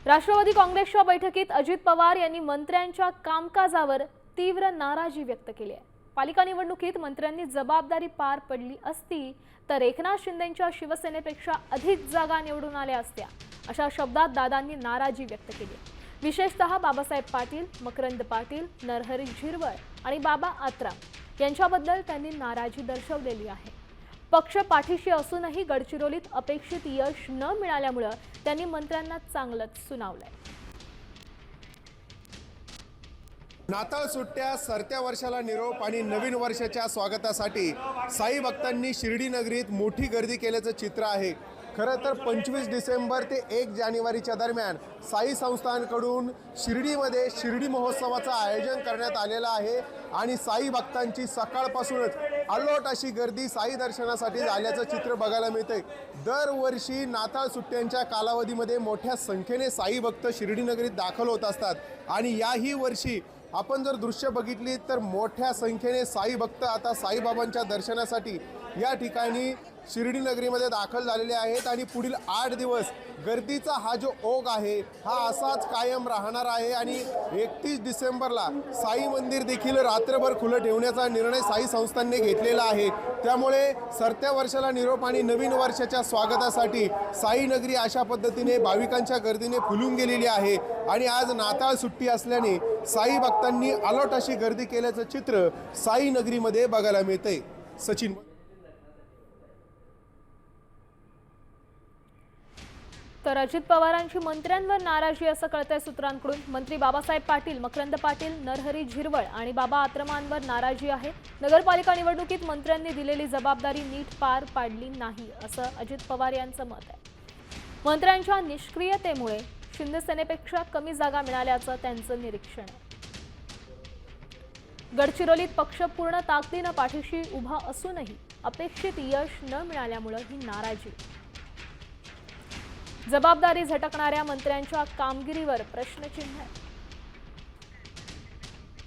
राष्ट्रवादी काँग्रेसच्या बैठकीत अजित पवार यांनी मंत्र्यांच्या कामकाजावर तीव्र नाराजी व्यक्त केली आहे। पालिका निवडणुकीत मंत्र्यांनी जबाबदारी पार पडली असती तर एकनाथ शिंदेंच्या शिवसेनेपेक्षा अधिक जागा निवडून आल्या असत्या, अशा शब्दात दादांनी नाराजी व्यक्त केली। विशेषतः बाबासाहेब पाटील, मकरंद पाटील, नरहरी झिरवळ आणि बाबा आत्राम यांच्याबद्दल त्यांनी नाराजी दर्शवलेली आहे। पक्ष पाठीशी असूनही गडचिरोलीत अपेक्षित यश न मिळाल्यामुळे त्यांनी मंत्र्यांना चांगलंच सुनावलंय। नाताळ सुट्ट्या, सरत्या वर्षाला निरोप आणि नवीन वर्षाच्या स्वागतासाठी साई भक्तांनी शिर्डी नगरीत मोठी गर्दी केल्याचं चित्र आहे। खरं तर 25 डिसेंबर ते 1 जानेवारीच्या दरम्यान साई संस्थांकडून शिर्डीमध्ये शिर्डी महोत्सवाचं आयोजन करण्यात आलेलं आहे आणि साई भक्तांची सकाळपासूनच अलोट अशी गर्दी साई दर्शनासाठी झाल्याचं चित्र बघायला मिळतंय। दरवर्षी नाताळ सुट्ट्यांच्या कालावधीमध्ये मोठ्या संख्येने साई भक्त शिर्डी नगरीत दाखल होत असतात आणि याही वर्षी आपण जर दृश्य बघितली तर मोठ्या संख्येने साई भक्त आता साईबाबांच्या दर्शनासाठी या ठिकाणी शिर्डी नगरीमध्ये दाखल झालेले आहेत आणि पुढील 8 दिवस गर्दीचा हा जो ओघ आहे हा असाच कायम राहणार आहे आणि 31 डिसेंबरला साई मंदिर देखील रात्रभर खुलं ठेवण्याचा निर्णय साई संस्थांनी घेतलेला आहे। त्यामुळे सरत्या वर्षाला निरोप आणि नवीन वर्षाच्या स्वागतासाठी साई नगरी अशा पद्धतीने भाविकांच्या गर्दीने फुलून गेलेली आहे आणि आज नाताळ सुट्टी असल्याने साई भक्तांनी अलोट अशी गर्दी केल्याचं चित्र साई नगरीमध्ये बघायला मिळते। सचिन। तर अजित पवारांची मंत्र्यांवर नाराजी असं कळतंय सूत्रांकडून। मंत्री बाबासाहेब पाटील, मकरंद पाटील, नरहरी झिरवळ आणि बाबा आत्रामांवर नाराजी आहे। नगरपालिका निवडणुकीत मंत्र्यांनी दिलेली जबाबदारी नीट पार पाडली नाही असं अजित पवार यांचं मत आहे। मंत्र्यांच्या निष्क्रियतेमुळे शिंदेसेनेपेक्षा कमी जागा मिळाल्याचं त्यांचं निरीक्षण आहे। गडचिरोलीत पक्ष पूर्ण ताकदीनं पाठीशी उभा असूनही अपेक्षित यश न मिळाल्यामुळे ही नाराजी। जबाबदारी झटकणाऱ्या मंत्र्यांच्या कामगिरीवर प्रश्नचिन्ह आहे।